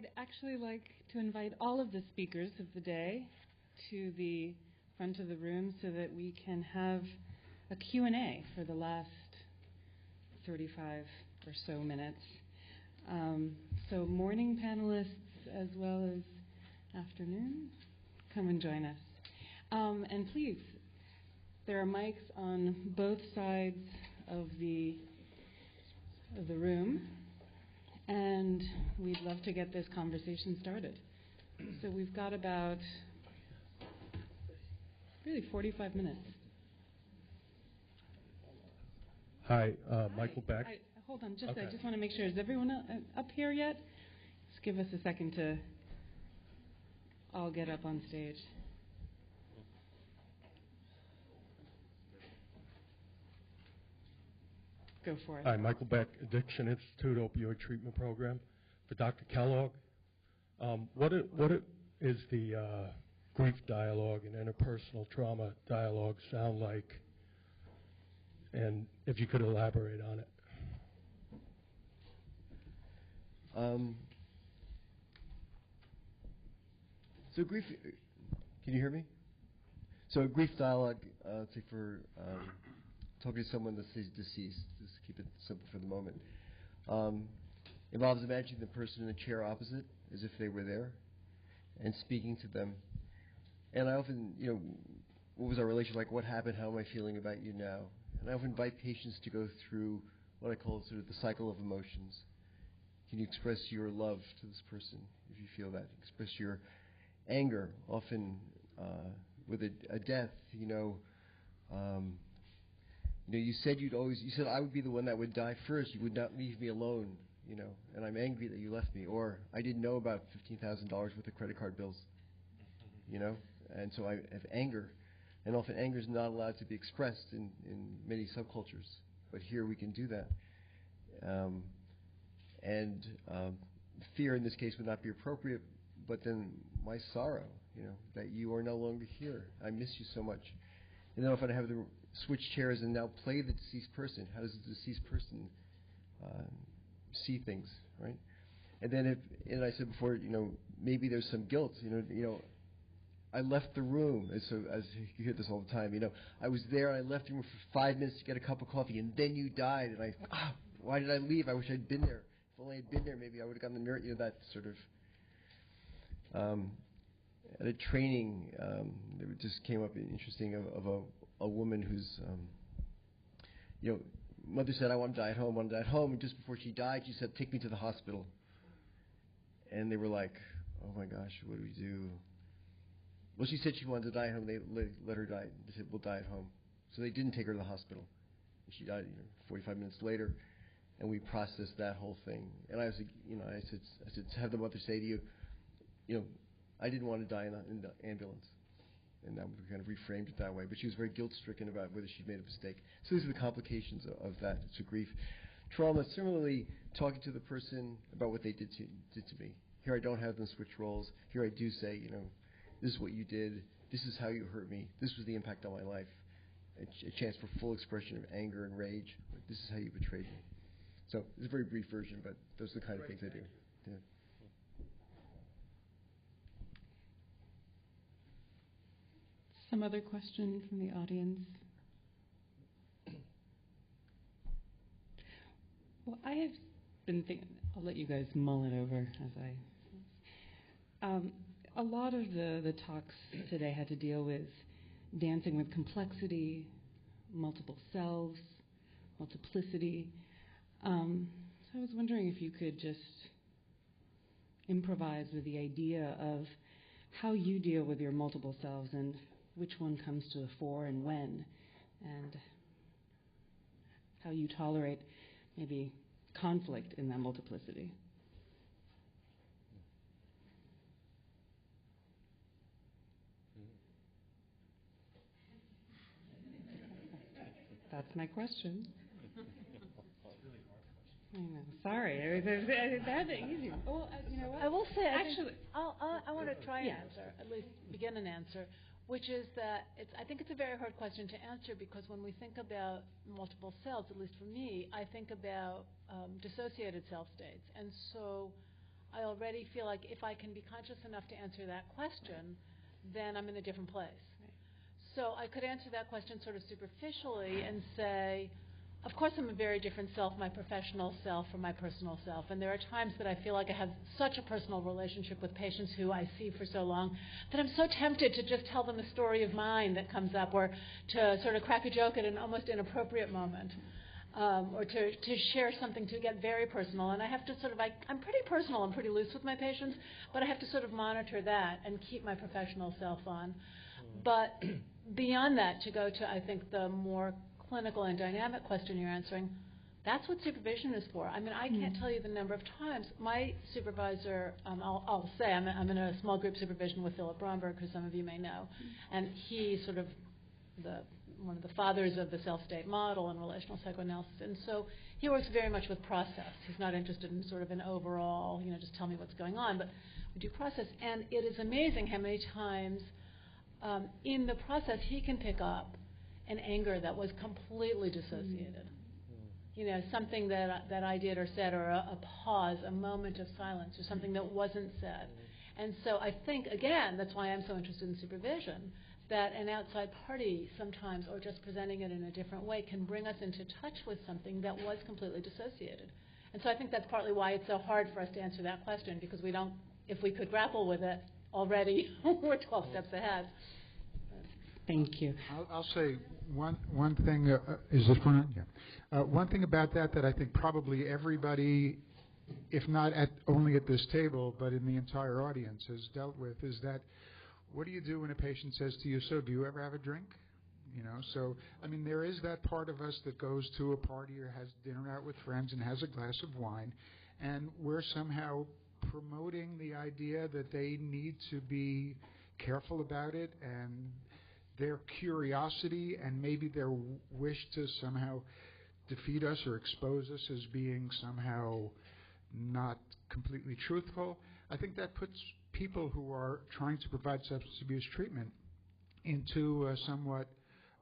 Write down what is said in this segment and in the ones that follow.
I'd actually like to invite all of the speakers of the day to the front of the room so that we can have a Q&A for the last 35 or so minutes. So morning panelists as well as afternoon, come and join us. And please, there are mics on both sides of the room, and we'd love to get this conversation started. So we've got about really 45 minutes. Hi, Michael Beck. Hold on, I just want to make sure. Is everyone up here yet? Just give us a second to all get up on stage. Go for it. Hi, Michael Beck, Addiction Institute Opioid Treatment Program. For Dr. Kellogg, what is the grief dialogue and interpersonal trauma dialogue sound like? And if you could elaborate on it. So grief, can you hear me? So a grief dialogue, say for talking to someone that's deceased, just to keep it simple for the moment, involves imagining the person in the chair opposite as if they were there and speaking to them. And I often, what was our relation like? What happened? How am I feeling about you now? And I often invite patients to go through what I call sort of the cycle of emotions. Can you express your love to this person if you feel that? Express your anger, often with a death, you said I would be the one that would die first. You would not leave me alone, and I'm angry that you left me. Or I didn't know about $15,000 worth of credit card bills, and so I have anger. And often anger is not allowed to be expressed in many subcultures, but here we can do that. Fear in this case would not be appropriate, but then my sorrow, that you are no longer here. I miss you so much. And then if I have to switch chairs and now play the deceased person, how does the deceased person see things, right? And then and I said before, maybe there's some guilt, I left the room, as you hear this all the time, I was there and I left the room for 5 minutes to get a cup of coffee and then you died and why did I leave? I wish I'd been there. If only I'd been there, maybe I would have gotten the miracle, that sort of. At a training, it just came up interesting of a woman whose, mother said, I want to die at home, and just before she died, she said, take me to the hospital. And they were like, oh my gosh, what do we do? Well, she said she wanted to die at home. They let her die. They said, we'll die at home. So they didn't take her to the hospital. And she died 45 minutes later, and we processed that whole thing. And I said, have the mother say to you, I didn't want to die in the ambulance. And that we kind of reframed it that way. But she was very guilt-stricken about whether she'd made a mistake. So these are the complications of that. It's a grief. Trauma, similarly, talking to the person about what they did to me. Here I don't have them switch roles. Here I do say, this is what you did. This is how you hurt me. This was the impact on my life. A chance for full expression of anger and rage. This is how you betrayed me. So it's a very brief version, but those are the kind of things I do. Yeah. Some other question from the audience? Well, I have been thinking, I'll let you guys mull it over as a lot of the talks today had to deal with dancing with complexity, multiple selves, multiplicity. So I was wondering if you could just improvise with the idea of how you deal with your multiple selves and which one comes to the fore and when, and how you tolerate maybe conflict in that multiplicity. That's my question. I know. Sorry, that's an easy one. Well, I will say, I want to try and answer, at least begin an answer, which is that I think it's a very hard question to answer, because when we think about multiple selves, at least for me, I think about dissociated self states. And so I already feel like if I can be conscious enough to answer that question, then I'm in a different place. Right. So I could answer that question sort of superficially and say, of course I'm a very different self, my professional self from my personal self. And there are times that I feel like I have such a personal relationship with patients who I see for so long that I'm so tempted to just tell them a story of mine that comes up, or to sort of crack a joke at an almost inappropriate moment. Or to share something to get very personal. And I have to sort of, I'm pretty personal and pretty loose with my patients, but I have to sort of monitor that and keep my professional self on. But beyond that, to go to, I think, the more clinical and dynamic question you're answering, that's what supervision is for. I mean, I can't tell you the number of times my supervisor, I'll say I'm in a small group supervision with Philip Bromberg, who some of you may know, and he's sort of one of the fathers of the self-state model and relational psychoanalysis. And so he works very much with process. He's not interested in sort of an overall, just tell me what's going on, but we do process. And it is amazing how many times in the process he can pick up an anger that was completely dissociated. Something that I did or said, or a pause, a moment of silence, or something that wasn't said. And so I think, again, that's why I'm so interested in supervision, that an outside party sometimes, or just presenting it in a different way, can bring us into touch with something that was completely dissociated. And so I think that's partly why it's so hard for us to answer that question, because we don't, if we could grapple with it already, we're 12 steps ahead. Thank you. I'll say one thing. Is this one on? Yeah. One thing about that I think probably everybody, if not only at this table, but in the entire audience, has dealt with, is that what do you do when a patient says to you, so do you ever have a drink? So, I mean, there is that part of us that goes to a party or has dinner out with friends and has a glass of wine, and we're somehow promoting the idea that they need to be careful about it, and their curiosity and maybe their wish to somehow defeat us or expose us as being somehow not completely truthful. I think that puts people who are trying to provide substance abuse treatment into a somewhat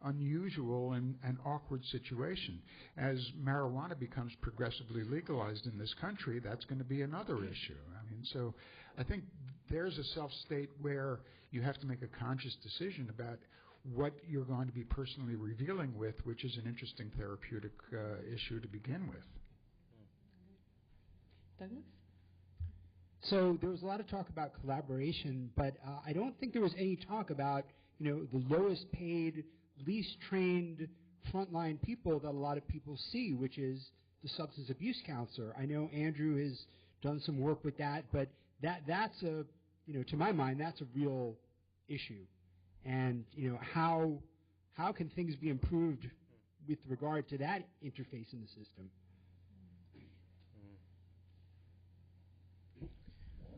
unusual and awkward situation. As marijuana becomes progressively legalized in this country, that's going to be another issue. I mean, so I think there's a self-state where you have to make a conscious decision about what you're going to be personally revealing with, which is an interesting therapeutic issue to begin with. Douglas? So there was a lot of talk about collaboration, but I don't think there was any talk about, the lowest paid, least trained frontline people that a lot of people see, which is the substance abuse counselor. I know Andrew has done some work with that, but that's a, to my mind, that's a real issue. And, how can things be improved with regard to that interface in the system?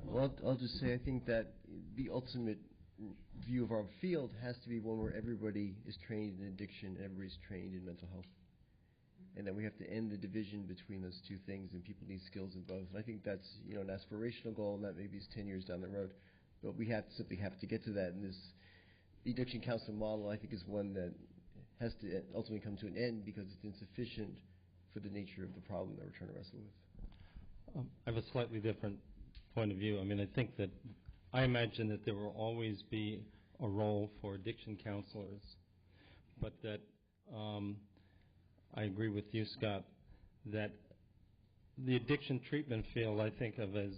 Well, I'll just say I think that the ultimate view of our field has to be one where everybody is trained in addiction and everybody's trained in mental health. And that we have to end the division between those two things, and people need skills in both. And I think that's an aspirational goal, and that maybe is 10 years down the road. But we simply have to get to that. And the addiction counseling model, I think, is one that has to ultimately come to an end because it's insufficient for the nature of the problem that we're trying to wrestle with. I have a slightly different point of view. I mean, I imagine that there will always be a role for addiction counselors, but that I agree with you, Scott, that the addiction treatment field I think of as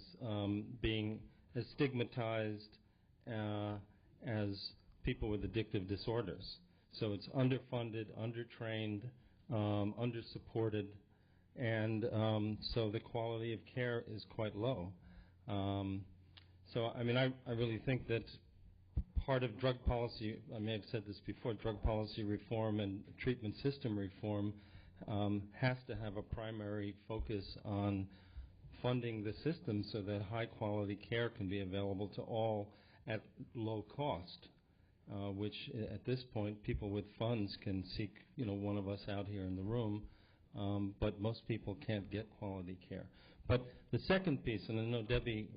being as stigmatized as people with addictive disorders. So it's underfunded, undertrained, undersupported, and so the quality of care is quite low. So, I mean, I really think that part of drug policy, I may have said this before, drug policy reform and treatment system reform has to have a primary focus on funding the system so that high quality care can be available to all at low cost, which at this point people with funds can seek, one of us out here in the room, but most people can't get quality care. But the second piece, and I know Debbie's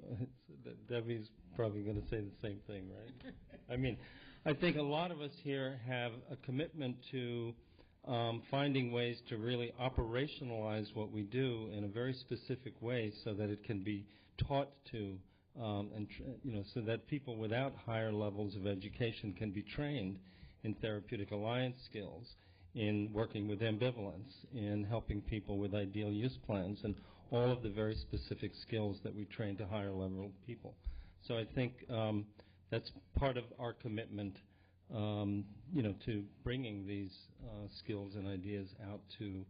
probably going to say the same thing, right? I mean, I think a lot of us here have a commitment to finding ways to really operationalize what we do in a very specific way so that it can be taught to, so that people without higher levels of education can be trained in therapeutic alliance skills, in working with ambivalence, in helping people with ideal use plans, and all of the very specific skills that we train to higher level people. So I think that's part of our commitment, to bringing these skills and ideas out to,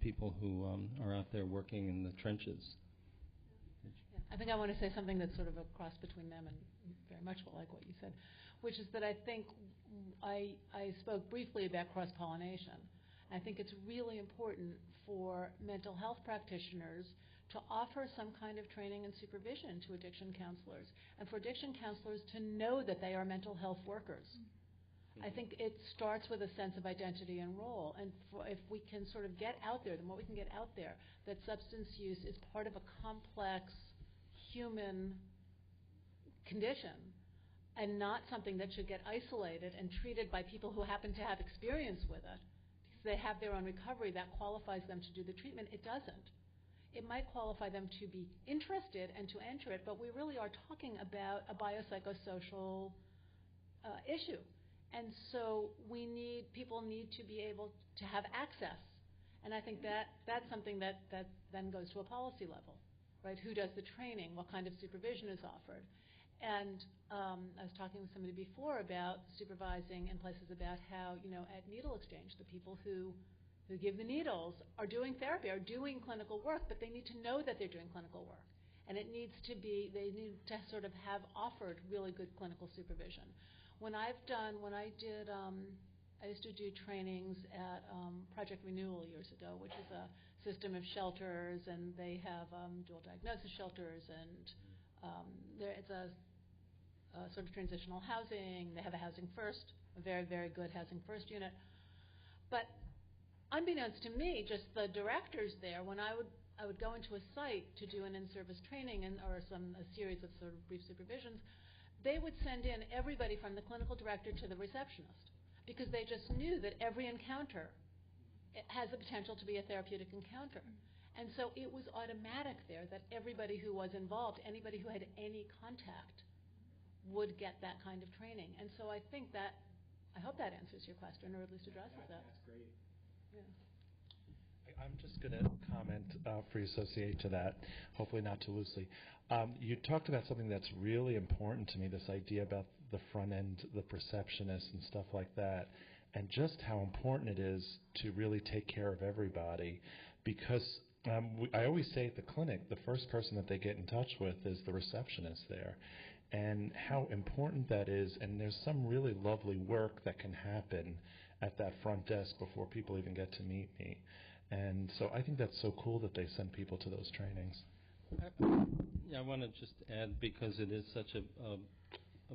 people who are out there working in the trenches. Yeah, I think I want to say something that's sort of a cross between them and very much like what you said, which is that I think I spoke briefly about cross-pollination. I think it's really important for mental health practitioners to offer some kind of training and supervision to addiction counselors, and for addiction counselors to know that they are mental health workers. I think it starts with a sense of identity and role, and if we can sort of get out there, the more we can get out there, that substance use is part of a complex human condition and not something that should get isolated and treated by people who happen to have experience with it, because they have their own recovery that qualifies them to do the treatment. It doesn't. It might qualify them to be interested and to enter it, but we really are talking about a biopsychosocial issue. And so people need to be able to have access. And I think that's something that then goes to a policy level, right? Who does the training? What kind of supervision is offered? And I was talking with somebody before about supervising in places about how, at needle exchange, the people who give the needles are doing therapy, are doing clinical work, but they need to know that they're doing clinical work. And they need to sort of have offered really good clinical supervision. I used to do trainings at Project Renewal years ago, which is a system of shelters, and they have dual diagnosis shelters, and it's a sort of transitional housing. They have a housing first, a very, very good housing first unit. But unbeknownst to me, just the directors there, when I would go into a site to do an in-service training or a series of sort of brief supervisions, they would send in everybody from the clinical director to the receptionist, because they just knew that every encounter has the potential to be a therapeutic encounter. And so it was automatic there that everybody who was involved, anybody who had any contact, would get that kind of training. And so I hope that answers your question, or at least addresses that. That's great. Yeah. I'm just going to comment free associate to that, hopefully not too loosely. You talked about something that's really important to me, this idea about the front end, the perceptionist and stuff like that, and just how important it is to really take care of everybody, because I always say at the clinic, the first person that they get in touch with is the receptionist there, and how important that is. And there's some really lovely work that can happen at that front desk before people even get to meet me. And so I think that's so cool that they send people to those trainings. Yeah, I want to just add, because it is such a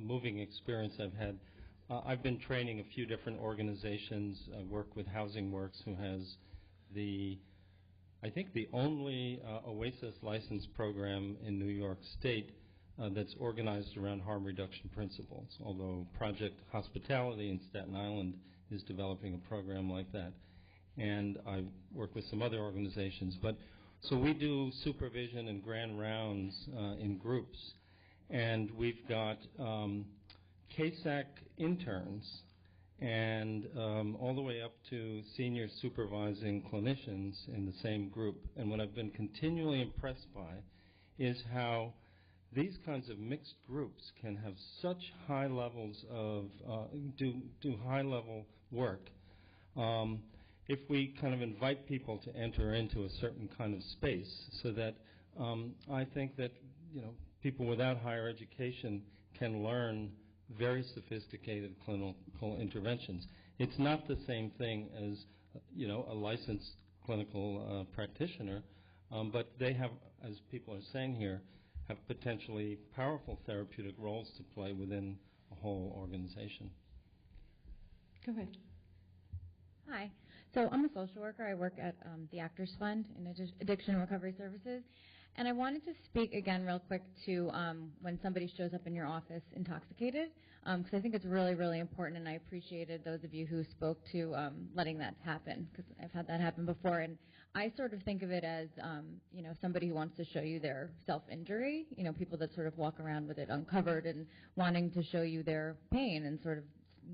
moving experience I've had. I've been training a few different organizations. I work with Housing Works, who has I think the only OASIS license program in New York State that's organized around harm reduction principles, although Project Hospitality in Staten Island is developing a program like that. And I work with some other organizations. So we do supervision and grand rounds in groups. And we've got CASAC interns and all the way up to senior supervising clinicians in the same group. And what I've been continually impressed by is how these kinds of mixed groups can have such high levels of, do high-level work. If we kind of invite people to enter into a certain kind of space, so that I think that people without higher education can learn very sophisticated clinical interventions. It's not the same thing as a licensed clinical practitioner, but they have, as people are saying here, have potentially powerful therapeutic roles to play within a whole organization. Go ahead. Hi. So I'm a social worker. I work at the Actors Fund in Addiction and Recovery Services. And I wanted to speak again real quick to when somebody shows up in your office intoxicated, because I think it's really, really important, and I appreciated those of you who spoke to letting that happen, because I've had that happen before. And I sort of think of it as, somebody who wants to show you their self-injury, people that sort of walk around with it uncovered and wanting to show you their pain and sort of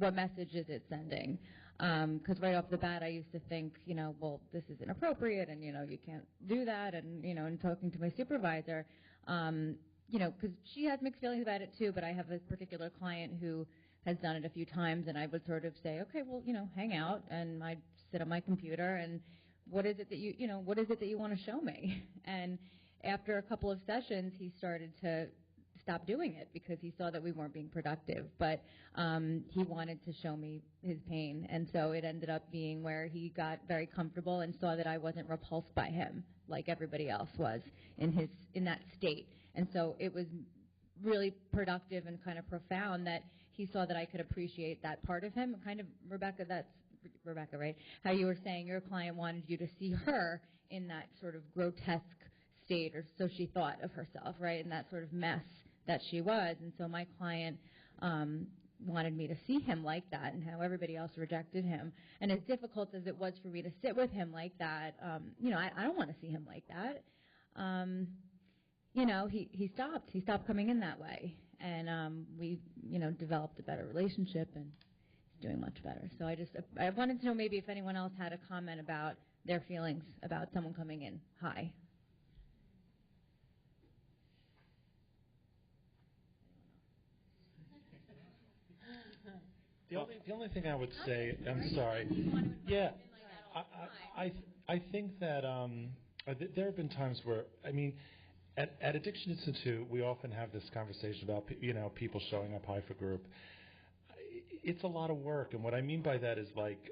what message is it sending. Because right off the bat, I used to think, well, this is inappropriate, and, you can't do that. And, in talking to my supervisor, because she has mixed feelings about it, too, but I have a particular client who has done it a few times, and I would sort of say, okay, well, hang out, and I'd sit on my computer, and what is it that you want to show me? And after a couple of sessions, he started to stop doing it because he saw that we weren't being productive, but he wanted to show me his pain, and so it ended up being where he got very comfortable and saw that I wasn't repulsed by him like everybody else was in that state. And so it was really productive and kind of profound that he saw that I could appreciate that part of him. Kind of, Rebecca, that's Rebecca, right? How you were saying your client wanted you to see her in that sort of grotesque state, or so she thought of herself, right, in that sort of mess that she was. And so my client wanted me to see him like that, and how everybody else rejected him. And as difficult as it was for me to sit with him like that, I don't want to see him like that. He stopped. He stopped coming in that way. And we, developed a better relationship, and he's doing much better. So I wanted to know maybe if anyone else had a comment about their feelings about someone coming in high. The only thing I would say, I'm sorry. Yeah, I think that there have been times where, at Addiction Institute, we often have this conversation about people showing up high for group. It's a lot of work, and what I mean by that is like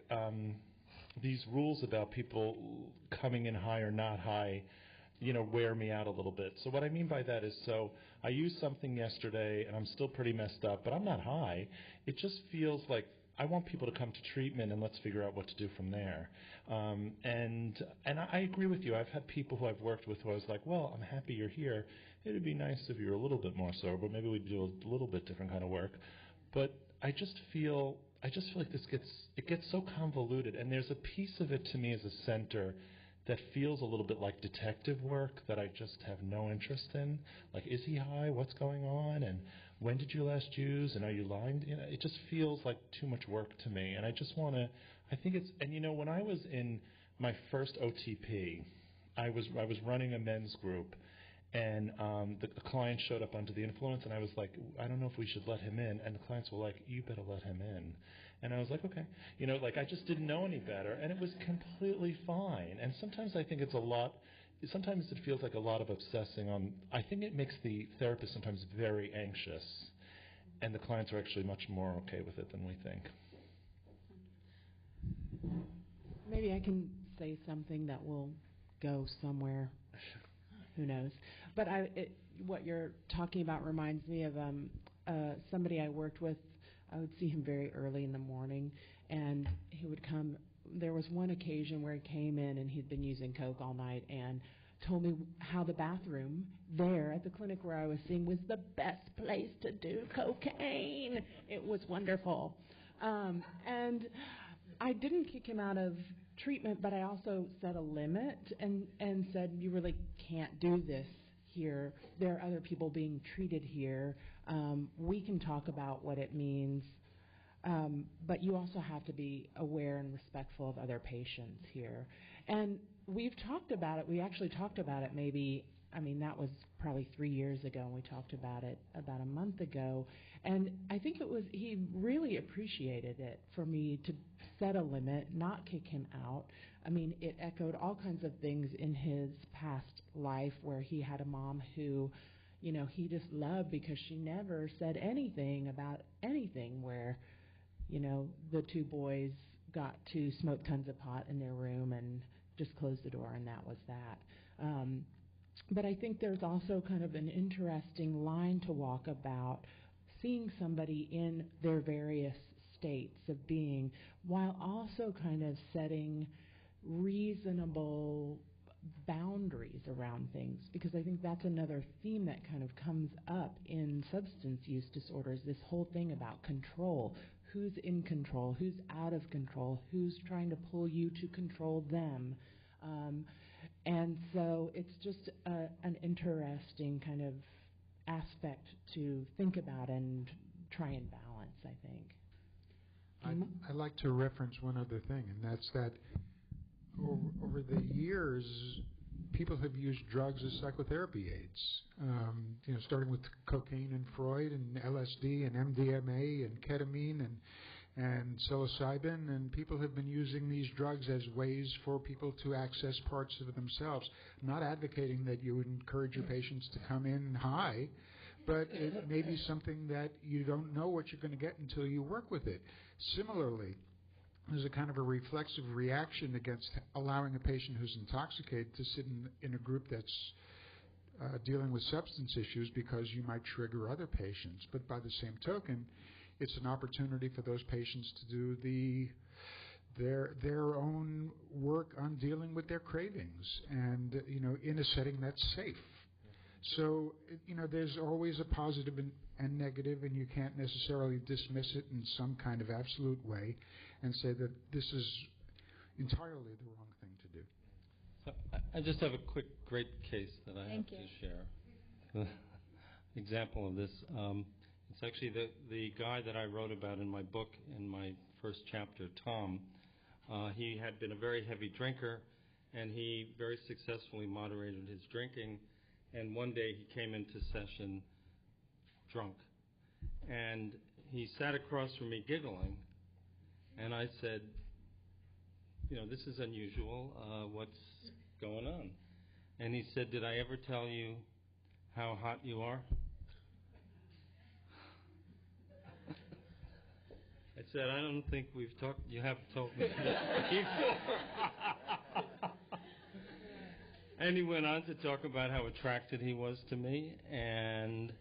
these rules about people coming in high or not high, wear me out a little bit. So what I mean by that is, so I used something yesterday, and I'm still pretty messed up, but I'm not high. It just feels like I want people to come to treatment, and let's figure out what to do from there. And I agree with you. I've had people who I've worked with who I was like, well, I'm happy you're here. It would be nice if you were a little bit more sober. Maybe we'd do a little bit different kind of work. But I just feel like it gets so convoluted, and there's a piece of it to me as a center that feels a little bit like detective work that I just have no interest in. Like, is he high? What's going on? And when did you last use? And are you lying? It just feels like too much work to me. And I just want to, I think it's, and when I was in my first OTP, I was running a men's group, and the client showed up under the influence, and I was like, I don't know if we should let him in. And the clients were like, you better let him in. And I was like, okay. I just didn't know any better, and it was completely fine. And sometimes I think sometimes it feels like a lot of obsessing on, I think it makes the therapist sometimes very anxious, and the clients are actually much more okay with it than we think. Maybe I can say something that will go somewhere. Who knows? But what you're talking about reminds me of somebody I worked with. I would see him very early in the morning, and he would come. There was one occasion where he came in, and he'd been using coke all night, and told me how the bathroom there at the clinic where I was seeing was the best place to do cocaine. It was wonderful. And I didn't kick him out of treatment, but I also set a limit and said, you really can't do this here. There are other people being treated here. We can talk about what it means, but you also have to be aware and respectful of other patients here. And we've talked about it. We actually talked about it that was probably 3 years ago, and we talked about it about a month ago. And I think he really appreciated it for me to set a limit, not kick him out. It echoed all kinds of things in his past life where he had a mom who, he just loved because she never said anything about anything, where, the two boys got to smoke tons of pot in their room and just closed the door, and that was that. But I think there's also kind of an interesting line to walk about seeing somebody in their various states of being, while also kind of setting reasonable boundaries around things, because I think that's another theme that kind of comes up in substance use disorders, this whole thing about control. Who's in control? Who's out of control? Who's trying to pull you to control them? And so it's just an interesting kind of aspect to think about and try and balance, I think. I'd like to reference one other thing, and that's that over the years, people have used drugs as psychotherapy aids, starting with cocaine and Freud and LSD and MDMA and ketamine and psilocybin, and people have been using these drugs as ways for people to access parts of themselves. I'm not advocating that you would encourage your patients to come in high, but it may be something that you don't know what you're going to get until you work with it. Similarly, there's a kind of a reflexive reaction against allowing a patient who's intoxicated to sit in a group that's dealing with substance issues, because you might trigger other patients. But by the same token, it's an opportunity for those patients to do their own work on dealing with their cravings, and in a setting that's safe. So there's always a positive and negative, and you can't necessarily dismiss it in some kind of absolute way and say that this is entirely the wrong thing to do. So I just have a quick, great case that I have to share. Example of this. It's actually the guy that I wrote about in my book, in my first chapter, Tom. He had been a very heavy drinker, and he very successfully moderated his drinking. And one day he came into session drunk. And he sat across from me giggling. And I said, this is unusual. What's going on? And he said, did I ever tell you how hot you are? I said, I don't think we've talked. You haven't told me. And he went on to talk about how attracted he was to me. And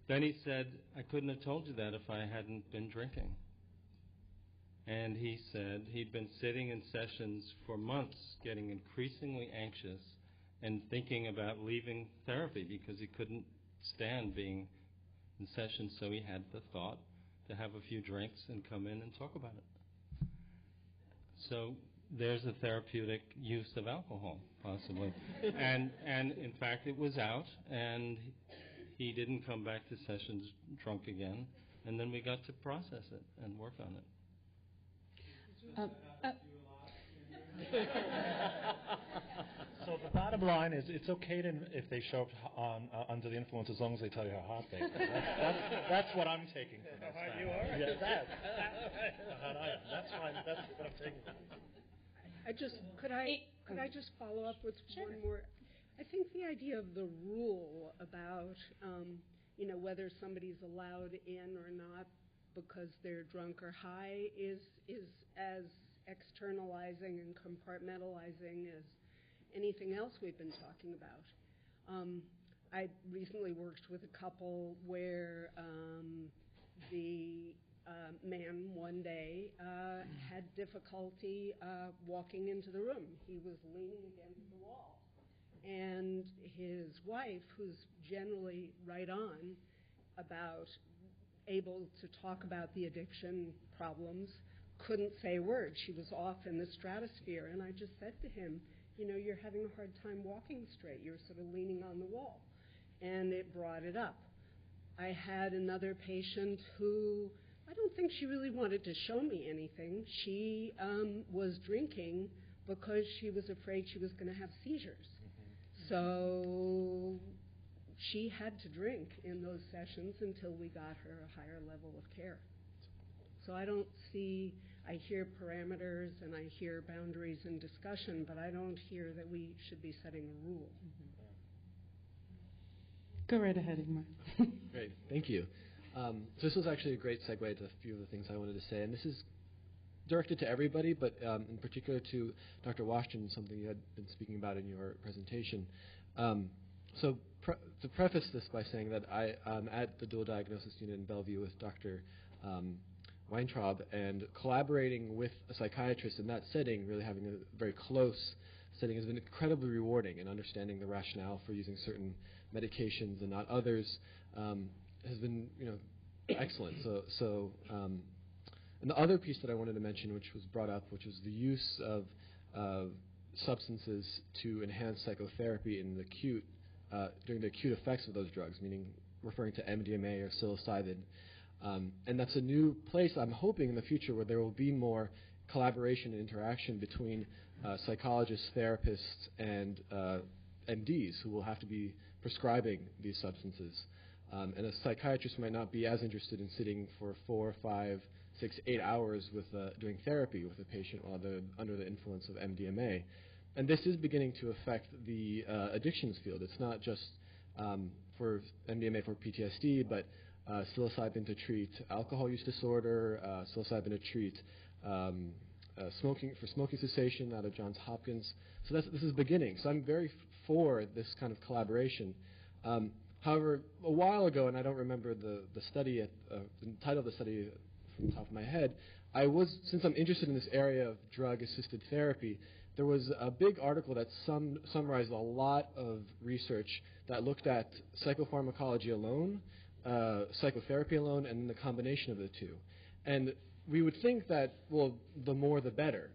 then he said, I couldn't have told you that if I hadn't been drinking. And he said he'd been sitting in sessions for months, getting increasingly anxious and thinking about leaving therapy because he couldn't stand being in sessions, so he had the thought to have a few drinks and come in and talk about it. So there's a therapeutic use of alcohol, possibly. and in fact, it was out, and he didn't come back to sessions drunk again, and then we got to process it and work on it. So the bottom line is, it's okay if they show up under the influence, as long as they tell you how hot they are. That's what I'm taking from this. How hot you are? Yeah, how hot I am. That's fine. That's what I'm taking from this. Could I just follow up with one more? I think the idea of the rule about whether somebody's allowed in or not because they're drunk or high is as externalizing and compartmentalizing as anything else we've been talking about. I recently worked with a couple where the man one day had difficulty walking into the room. He was leaning against the wall. And his wife, who's generally right on about able to talk about the addiction problems, couldn't say a word. She was off in the stratosphere. And I just said to him, you're having a hard time walking straight. You're sort of leaning on the wall. And it brought it up. I had another patient who, I don't think she really wanted to show me anything. She was drinking because she was afraid she was going to have seizures. So she had to drink in those sessions until we got her a higher level of care. So I hear parameters and I hear boundaries and discussion, but I don't hear that we should be setting a rule. Go right ahead, Ingmar. Great, thank you. So this was actually a great segue to a few of the things I wanted to say, and this is directed to everybody, but in particular to Dr. Washington, something you had been speaking about in your presentation. So to preface this by saying that I'm at the dual diagnosis unit in Bellevue with Dr. Weintraub, and collaborating with a psychiatrist in that setting, really having a very close setting has been incredibly rewarding, and understanding the rationale for using certain medications and not others has been, excellent. And the other piece that I wanted to mention, which was brought up, which was the use of substances to enhance psychotherapy in the acute, during the acute effects of those drugs, meaning referring to MDMA or psilocybin. And that's a new place, I'm hoping, in the future where there will be more collaboration and interaction between psychologists, therapists, and MDs who will have to be prescribing these substances. And a psychiatrist might not be as interested in sitting for 4, 5, 6, 8 hours with doing therapy with a patient while they're under the influence of MDMA. And this is beginning to affect the addictions field. It's not just for MDMA for PTSD, but psilocybin to treat alcohol use disorder, psilocybin to treat smoking cessation out of Johns Hopkins. So this is beginning. So I'm very for this kind of collaboration. However, a while ago, and I don't remember the study, the title of the study from the top of my head, since I'm interested in this area of drug-assisted therapy, there was a big article that summarized a lot of research that looked at psychopharmacology alone, psychotherapy alone, and the combination of the two. And we would think that, well, the more the better.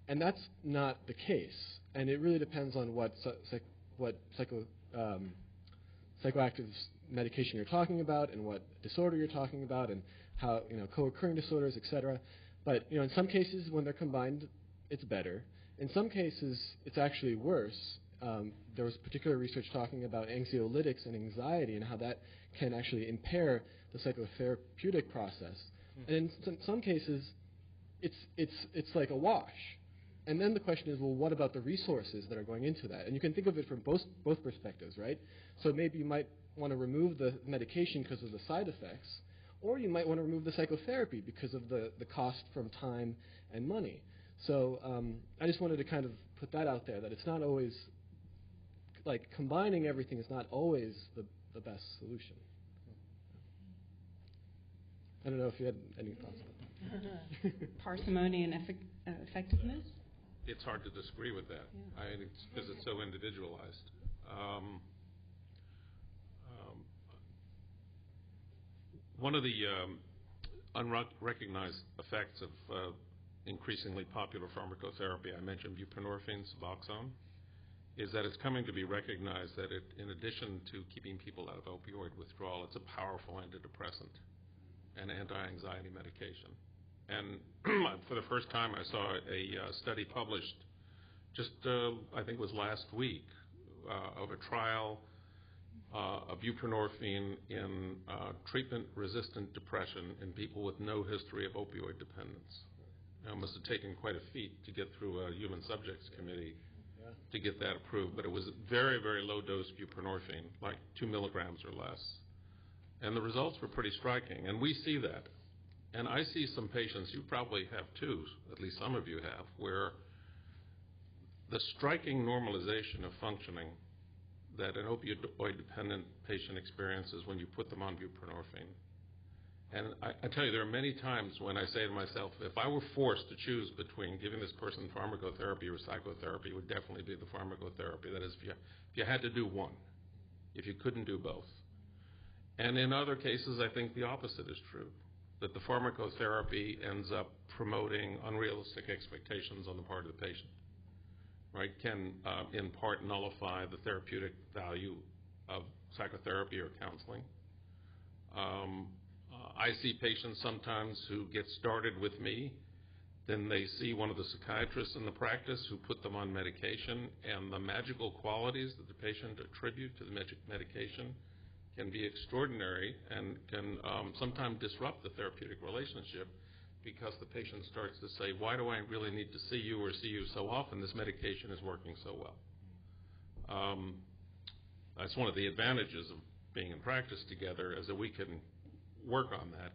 And that's not the case. And it really depends on what psychoactive medication you're talking about, and what disorder you're talking about, and how, co-occurring disorders, etc. But, in some cases, when they're combined, it's better. In some cases, it's actually worse. There was particular research talking about anxiolytics and anxiety and how that can actually impair the psychotherapeutic process. And in some cases, it's like a wash. And then the question is, well, what about the resources that are going into that? And you can think of it from both perspectives, right? So maybe you might want to remove the medication because of the side effects, or you might want to remove the psychotherapy because of the cost from time and money. So I just wanted to kind of put that out there, that it's not always, like, combining everything is not always the best solution. I don't know if you had any thoughts on that. Parsimony and effectiveness? It's hard to disagree with that. Yeah. Because it's so individualized. One of the unrecognized effects of increasingly popular pharmacotherapy, I mentioned buprenorphine, Suboxone, is that it's coming to be recognized that in addition to keeping people out of opioid withdrawal, it's a powerful antidepressant and anti-anxiety medication. And for the first time, I saw a study published just, I think it was last week, of a trial of buprenorphine in treatment-resistant depression in people with no history of opioid dependence. Now, it must have taken quite a feat to get through a human subjects committee to get that approved, but it was very, very low-dose buprenorphine, like 2 milligrams or less. And the results were pretty striking, and we see that. And I see some patients, you probably have too, at least some of you have, where the striking normalization of functioning that an opioid-dependent patient experiences when you put them on buprenorphine. And I tell you, there are many times when I say to myself, if I were forced to choose between giving this person pharmacotherapy or psychotherapy, it would definitely be the pharmacotherapy. That is, if you had to do one, if you couldn't do both. And in other cases, I think the opposite is true, that the pharmacotherapy ends up promoting unrealistic expectations on the part of the patient, right? Can, in part, nullify the therapeutic value of psychotherapy or counseling. I see patients sometimes who get started with me, then they see one of the psychiatrists in the practice who put them on medication, and the magical qualities that the patient attribute to the medication can be extraordinary and can sometimes disrupt the therapeutic relationship, because the patient starts to say, why do I really need to see you or see you so often? This medication is working so well. That's one of the advantages of being in practice together, is that we can work on that.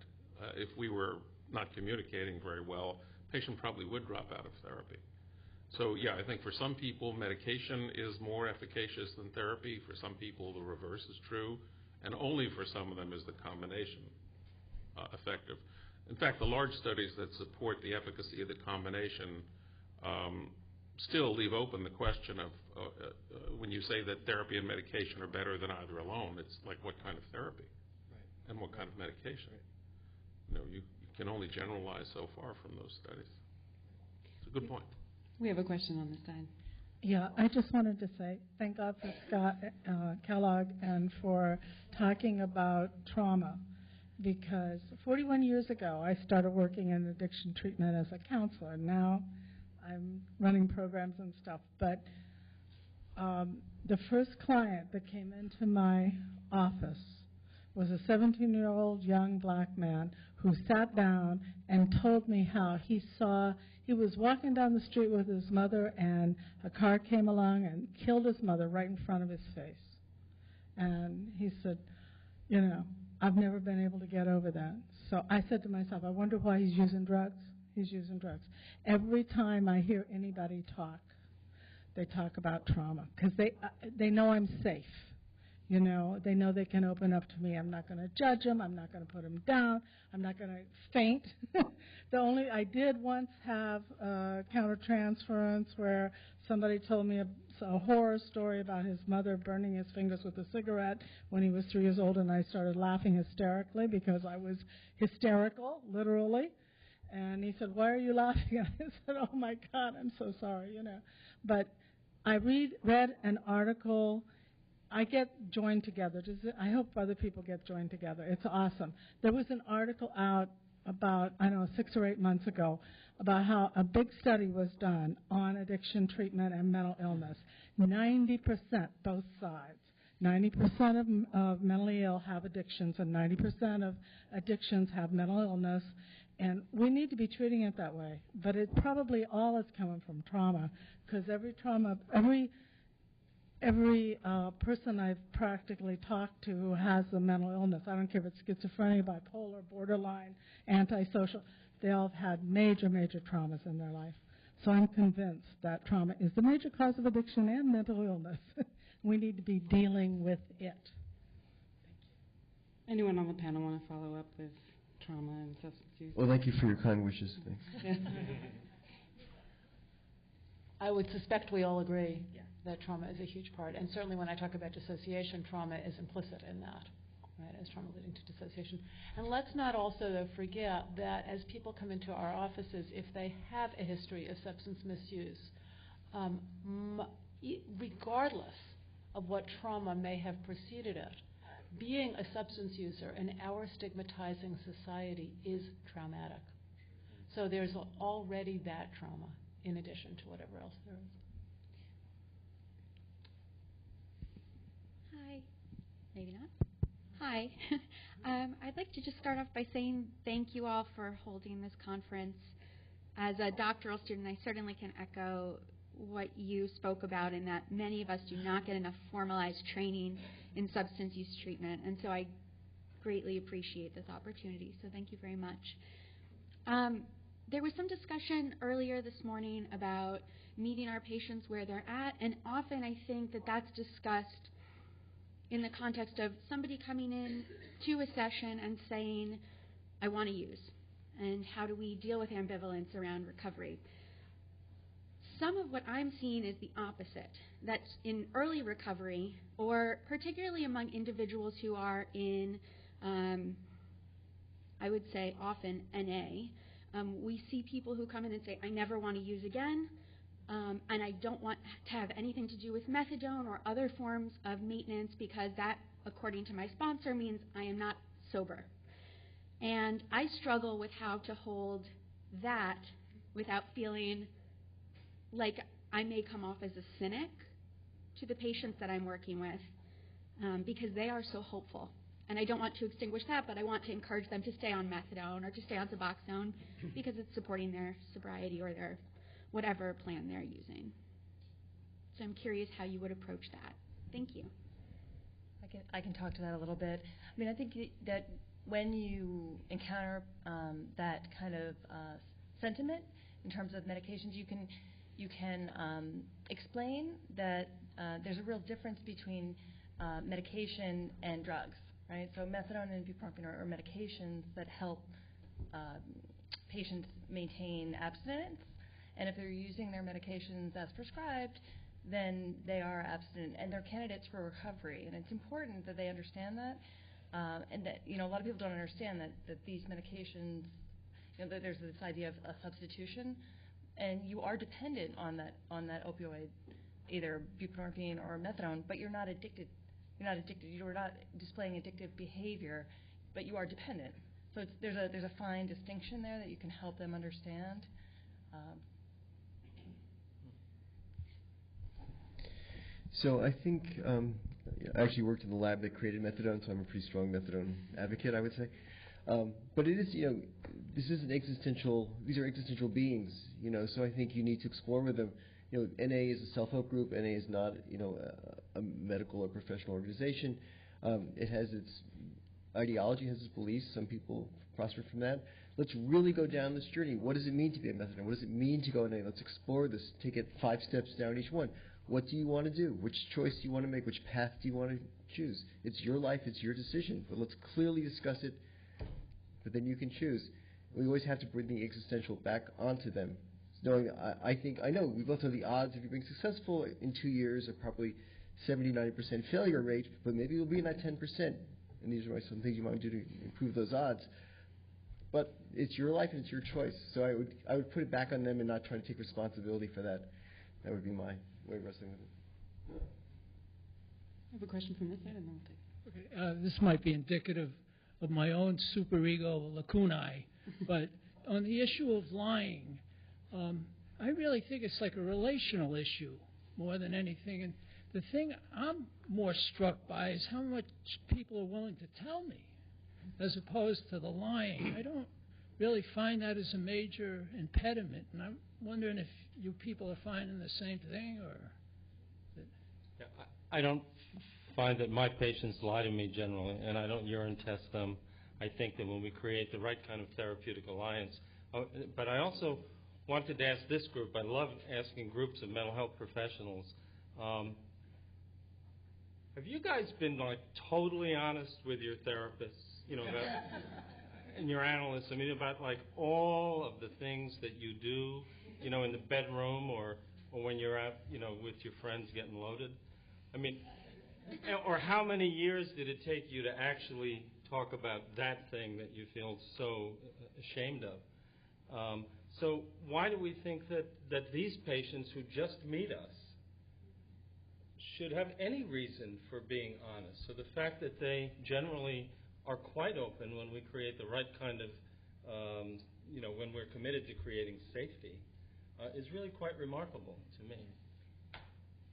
If we were not communicating very well, the patient probably would drop out of therapy. So yeah, I think for some people, medication is more efficacious than therapy. For some people, the reverse is true. And only for some of them is the combination effective. In fact, the large studies that support the efficacy of the combination still leave open the question of when you say that therapy and medication are better than either alone, it's like what kind of therapy and what kind of medication. You can only generalize so far from those studies. It's a good point. We have a question on this side. Yeah, I just wanted to say thank God for Scott Kellogg and for talking about trauma, because 41 years ago I started working in addiction treatment as a counselor. Now I'm running programs and stuff, but the first client that came into my office was a 17-year-old young black man who sat down and told me how he was walking down the street with his mother and a car came along and killed his mother right in front of his face. And he said, I've never been able to get over that. So I said to myself, I wonder why he's using drugs. He's using drugs. Every time I hear anybody talk, they talk about trauma because they know I'm safe. They know they can open up to me. I'm not going to judge them. I'm not going to put them down. I'm not going to faint. I did once have a countertransference where somebody told me a horror story about his mother burning his fingers with a cigarette when he was 3 years old, and I started laughing hysterically because I was hysterical, literally. And he said, "Why are you laughing?" I said, "Oh my God, I'm so sorry, But I read an article. I get joined together. I hope other people get joined together. It's awesome. There was an article out about, 6 or 8 months ago about how a big study was done on addiction treatment and mental illness. 90%, both sides. 90% of mentally ill have addictions, and 90% of addictions have mental illness. And we need to be treating it that way. But it probably all is coming from trauma, because every person I've practically talked to who has a mental illness, I don't care if it's schizophrenia, bipolar, borderline, antisocial, they all have had major, major traumas in their life. So I'm convinced that trauma is the major cause of addiction and mental illness. We need to be dealing with it. Anyone on the panel want to follow up with trauma and substance use? Well, thank you for your kind wishes. Thanks. I would suspect we all agree that trauma is a huge part. And certainly when I talk about dissociation, trauma is implicit in that, right, as trauma leading to dissociation. And let's not also, though, forget that as people come into our offices, if they have a history of substance misuse, regardless of what trauma may have preceded it, being a substance user in our stigmatizing society is traumatic. So there's already that trauma in addition to whatever else there is. Hi. Maybe not. Hi. I'd like to just start off by saying thank you all for holding this conference. As a doctoral student, I certainly can echo what you spoke about, in that many of us do not get enough formalized training in substance use treatment, and so I greatly appreciate this opportunity, so thank you very much. There was some discussion earlier this morning about meeting our patients where they're at, and often I think that that's discussed in the context of somebody coming in to a session and saying, I want to use, and how do we deal with ambivalence around recovery. Some of what I'm seeing is the opposite, that in early recovery, or particularly among individuals who are in, I would say often NA, we see people who come in and say, I never want to use again, and I don't want to have anything to do with methadone or other forms of maintenance, because that, according to my sponsor, means I am not sober. And I struggle with how to hold that without feeling like I may come off as a cynic to the patients that I'm working with, because they are so hopeful. And I don't want to extinguish that, but I want to encourage them to stay on methadone or to stay on Suboxone because it's supporting their sobriety or their whatever plan they're using. So I'm curious how you would approach that. Thank you. I can talk to that a little bit. I mean, I think that when you encounter that kind of sentiment in terms of medications, you can explain that there's a real difference between medication and drugs, right? So methadone and buprenorphine are medications that help patients maintain abstinence, And if they're using their medications as prescribed, then they are abstinent and they're candidates for recovery. And it's important that they understand that, and that a lot of people don't understand that these medications, that there's this idea of a substitution, and you are dependent on that opioid, either buprenorphine or methadone, but you're not addicted. You're not addicted. You're not displaying addictive behavior, but you are dependent. So there's a fine distinction there that you can help them understand. So I think I actually worked in the lab that created methadone, so I'm a pretty strong methadone advocate, I would say. But it is, this is an existential. These are existential beings, So I think you need to explore with them. NA is a self-help group. NA is not, a medical or professional organization. It has its ideology, has its beliefs. Some people prosper from that. Let's really go down this journey. What does it mean to be a methadone? What does it mean to go NA? Let's explore this. Take it 5 steps down each one. What do you want to do? Which choice do you want to make? Which path do you want to choose? It's your life. It's your decision. But let's clearly discuss it. But then you can choose. We always have to bring the existential back onto them. Knowing, I know, we both know the odds of you being successful in 2 years are probably 70-90% failure rate, but maybe you'll be in that 10%. And these are some things you might do to improve those odds. But it's your life and it's your choice. So I would put it back on them and not try to take responsibility for that. That would be my way of wrestling with it. I have a question from this side, and then we'll take. Okay, this might be indicative of my own superego lacunae, but on the issue of lying, I really think it's like a relational issue more than anything. And the thing I'm more struck by is how much people are willing to tell me, as opposed to the lying. I don't really find that as a major impediment, and I'm wondering if you people are finding the same thing, or. Yeah, I don't find that my patients lie to me generally, and I don't urine test them. I think that when we create the right kind of therapeutic alliance, but I also wanted to ask this group, I love asking groups of mental health professionals, have you guys been totally honest with your therapists, about, and your analysts, about all of the things that you do, in the bedroom or when you're out, with your friends getting loaded? Or how many years did it take you to actually talk about that thing that you feel so ashamed of? So why do we think that these patients who just meet us should have any reason for being honest? So the fact that they generally are quite open when we create the right kind of, when we're committed to creating safety, is really quite remarkable to me.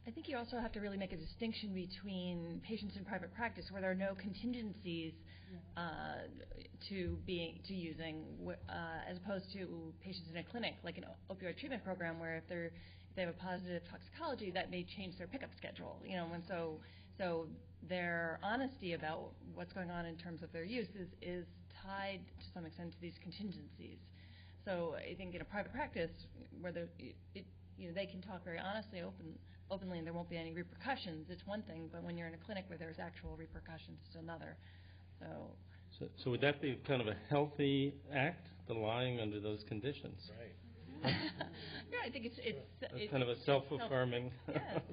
I think you also have to really make a distinction between patients in private practice where there are no contingencies to using, as opposed to patients in a clinic, like an opioid treatment program, where if they have a positive toxicology, that may change their pickup schedule. And so their honesty about what's going on in terms of their use is tied to some extent to these contingencies. So I think in a private practice where they can talk very honestly, openly, and there won't be any repercussions, it's one thing. But when you're in a clinic where there's actual repercussions, it's another. So would that be kind of a healthy act, the lying under those conditions? Right. Yeah, I think it's kind of a self-affirming.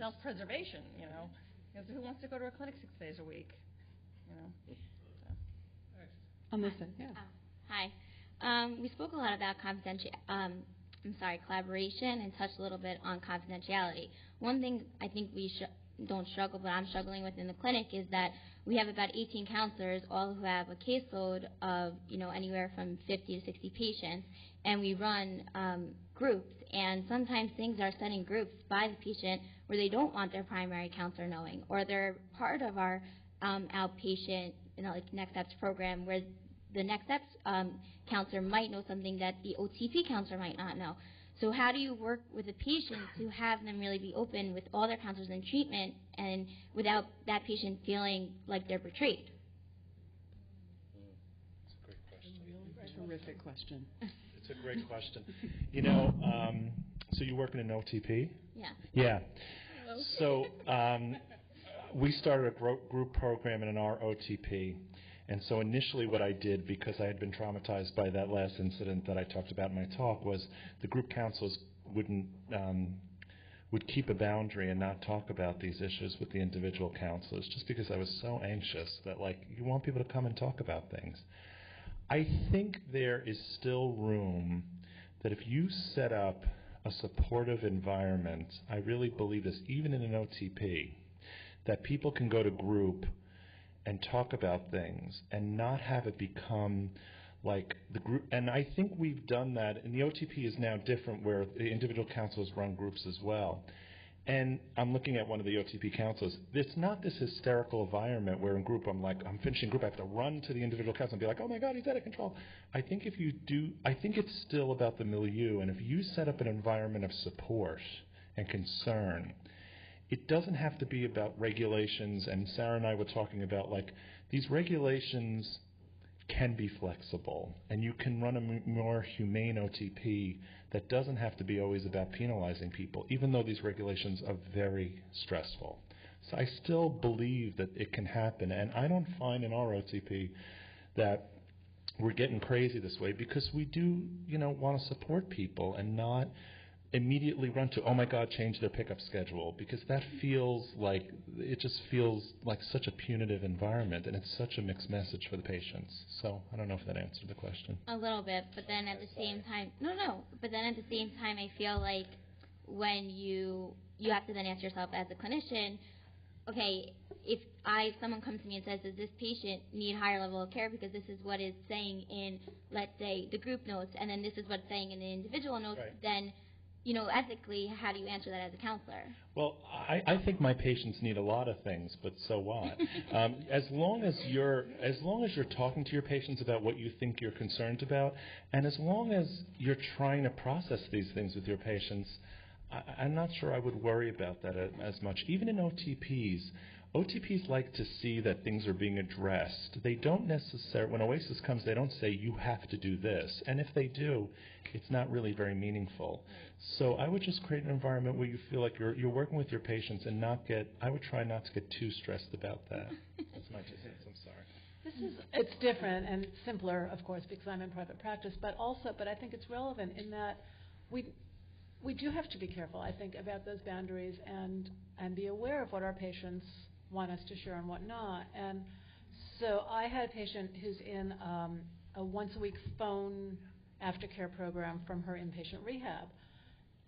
Self-preservation. Because who wants to go to a clinic 6 days a week? On this side, yeah. Hi. We spoke a lot about collaboration, and touched a little bit on confidentiality. One thing I think we don't struggle, but I'm struggling with in the clinic, is that we have about 18 counselors, all who have a caseload of anywhere from 50 to 60 patients, and we run groups. And sometimes things are set in groups by the patient where they don't want their primary counselor knowing, or they're part of our outpatient, Next Steps program, where the Next Steps counselor might know something that the OTP counselor might not know. So how do you work with the patient to have them really be open with all their counselors in treatment, and without that patient feeling like they're betrayed? It's a great question. Terrific question. It's a great question. So you work in an OTP? Yeah. Yeah. So we started a group program in our OTP. And so initially what I did, because I had been traumatized by that last incident that I talked about in my talk, was the group counselors would keep a boundary and not talk about these issues with the individual counselors, just because I was so anxious that, like, you want people to come and talk about things. I think there is still room that if you set up a supportive environment, I really believe this, even in an OTP, that people can go to group and talk about things and not have it become like the group. And I think we've done that, and the OTP is now different where the individual counselors run groups as well. And I'm looking at one of the OTP counselors. It's not this hysterical environment where in group I'm finishing group, I have to run to the individual counselor and be like, oh my God, he's out of control. I think if you do, I think it's still about the milieu, and if you set up an environment of support and concern, it doesn't have to be about regulations. And Sarah and I were talking about, like, these regulations can be flexible, and you can run a more humane OTP that doesn't have to be always about penalizing people, even though these regulations are very stressful. So I still believe that it can happen, and I don't find in our OTP that we're getting crazy this way, because we do, want to support people and not immediately run to, oh my God, change their pickup schedule, because that feels like, it just feels like such a punitive environment, and it's such a mixed message for the patients. So I don't know if that answered the question. A little bit, but then at the same time, but then at the same time, I feel like when you have to then ask yourself as a clinician, okay, if someone comes to me and says, does this patient need higher level of care because this is what it's saying in, let's say, the group notes, and then this is what it's saying in the individual notes, right. Then ethically, how do you answer that as a counselor? Well, I think my patients need a lot of things, but so what? As long as you're talking to your patients about what you think you're concerned about, and as long as you're trying to process these things with your patients, I'm not sure I would worry about that as much. Even in OTPs like to see that things are being addressed. They don't necessarily, when OASIS comes, they don't say you have to do this. And if they do, it's not really very meaningful. So I would just create an environment where you feel like you're working with your patients and I would try not to get too stressed about that. That's my 2 cents. I'm sorry. It's different and simpler, of course, because I'm in private practice, but I think it's relevant in that we do have to be careful, I think, about those boundaries and be aware of what our patients want us to share and what not. And so I had a patient who's in a once-a-week phone aftercare program from her inpatient rehab.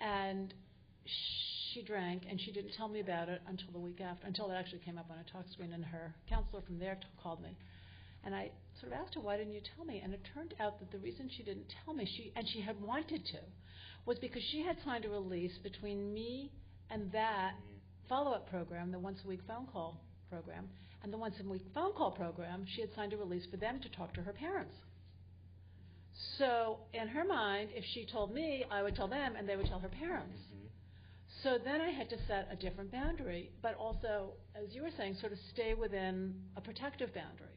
And she drank, and she didn't tell me about it until the week after, until it actually came up on a talk screen, and her counselor from there called me. And I sort of asked her, why didn't you tell me? And it turned out that the reason she didn't tell me, she had wanted to, was because she had signed a release between me and that follow-up program, the once-a-week phone call program. And the once-a-week phone call program, she had signed a release for them to talk to her parents. So in her mind, if she told me, I would tell them, and they would tell her parents. So then I had to set a different boundary, but also, as you were saying, sort of stay within a protective boundary.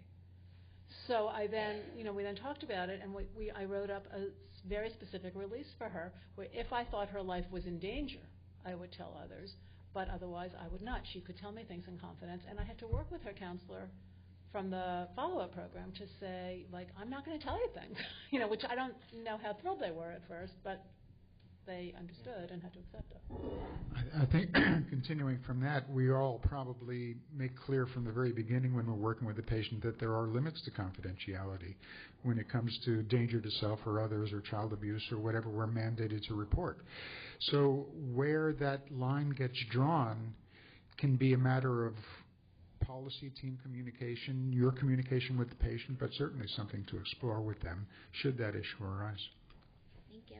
So I then, we then talked about it, and I wrote up a very specific release for her, where if I thought her life was in danger, I would tell others, but otherwise I would not. She could tell me things in confidence, and I had to work with her counselor from the follow-up program to say, like, I'm not going to tell you things, which I don't know how thrilled they were at first, but they understood and had to accept it. I think continuing from that, we all probably make clear from the very beginning when we're working with a patient that there are limits to confidentiality when it comes to danger to self or others or child abuse or whatever we're mandated to report. So where that line gets drawn can be a matter of policy, team communication, your communication with the patient, but certainly something to explore with them should that issue arise. Thank you.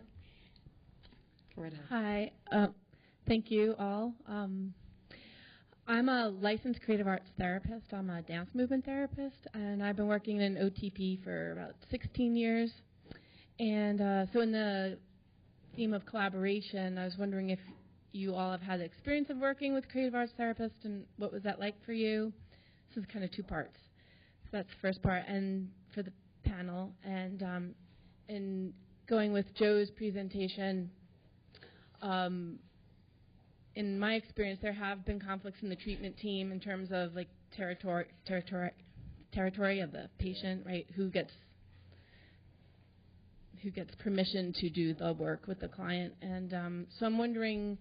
Hi. Thank you all. I'm a licensed creative arts therapist. I'm a dance movement therapist, and I've been working in OTP for about 16 years. And so in the theme of collaboration, I was wondering if you all have had the experience of working with creative arts therapists, and what was that like for you? This is kind of 2 parts. So that's the first part, and for the panel. And in going with Joe's presentation, in my experience, there have been conflicts in the treatment team in terms of like territory of the patient, right? who gets permission to do the work with the client. And so I'm wondering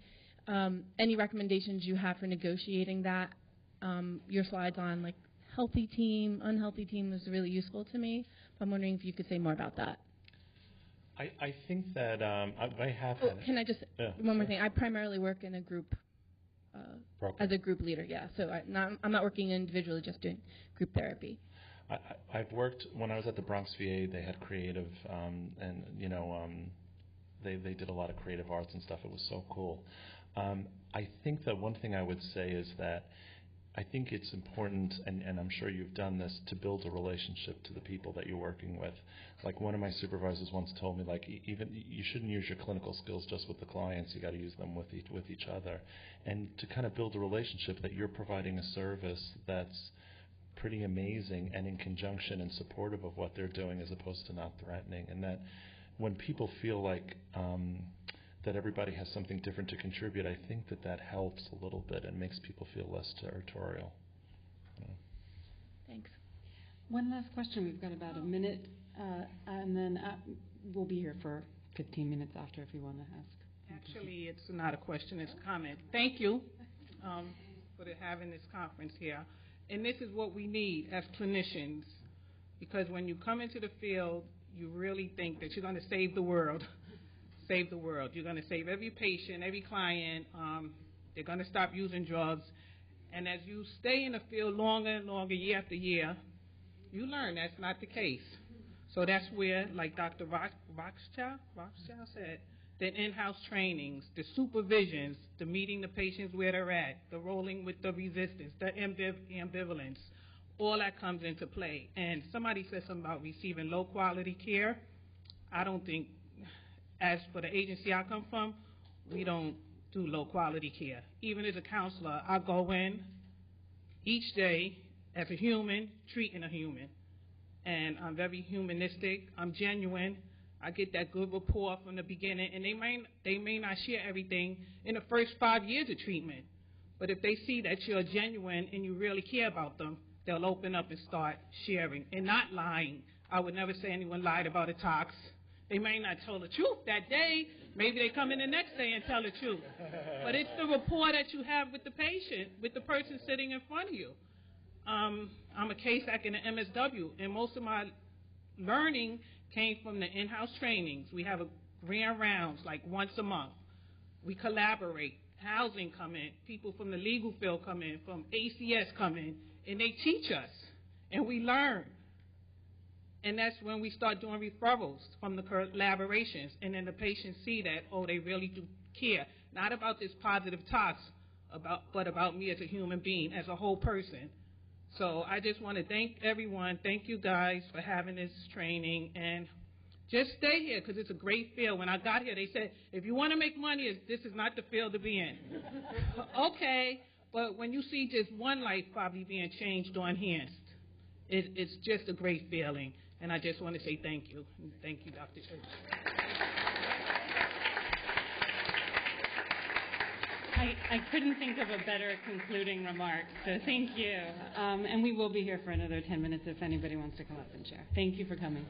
any recommendations you have for negotiating that. Your slides on like healthy team, unhealthy team was really useful to me. I'm wondering if you could say more about that. I think that I have. Can I just one more thing? I primarily work in a group as a group leader. Yeah, so I'm not working individually, just doing group therapy. I've worked when I was at the Bronx VA. They had creative, and they did a lot of creative arts and stuff. It was so cool. I think that one thing I would say is that I think it's important, and I'm sure you've done this, to build a relationship to the people that you're working with. Like one of my supervisors once told me, like even you shouldn't use your clinical skills just with the clients. You got to use them with each other, and to kind of build a relationship that you're providing a service that's pretty amazing and in conjunction and supportive of what they're doing as opposed to not threatening. And that when people feel like that everybody has something different to contribute, I think that helps a little bit and makes people feel less territorial. Thanks. One last question. We've got about a minute, and then we'll be here for 15 minutes after if you want to ask. Actually, it's not a question, it's a comment. Thank you for having this conference here. And this is what we need as clinicians, because when you come into the field, you really think that you're going to save the world. Save the world. You're going to save every patient, every client. They're going to stop using drugs. And as you stay in the field longer and longer, year after year, you learn that's not the case. So that's where, like Dr. Rothschild said, the in-house trainings, the supervisions, the meeting the patients where they're at, the rolling with the resistance, the ambivalence, all that comes into play. And somebody said something about receiving low-quality care. I don't think, as for the agency I come from, we don't do low-quality care. Even as a counselor, I go in each day as a human, treating a human. And I'm very humanistic. I'm genuine. I get that good rapport from the beginning, and they may not share everything in the first 5 years of treatment. But if they see that you're genuine and you really care about them, they'll open up and start sharing and not lying. I would never say anyone lied about a tox. They may not tell the truth that day. Maybe they come in the next day and tell the truth. But it's the rapport that you have with the patient, with the person sitting in front of you. I'm a CASAC and an MSW, and most of my learning came from the in-house trainings. We have a grand rounds like once a month. We collaborate. Housing come in. People from the legal field come in, from ACS come in, and they teach us, and we learn. And that's when we start doing referrals from the collaborations, and then the patients see that, oh, they really do care, not about this positive tox, but about me as a human being, as a whole person. So I just want to thank everyone. Thank you guys for having this training, and just stay here because it's a great field. When I got here, they said, if you want to make money, this is not the field to be in. Okay, but when you see just one life probably being changed or enhanced, it's just a great feeling. And I just want to say thank you. And thank you, Dr. Church. I couldn't think of a better concluding remark, so thank you. And we will be here for another 10 minutes if anybody wants to come up and share. Thank you for coming.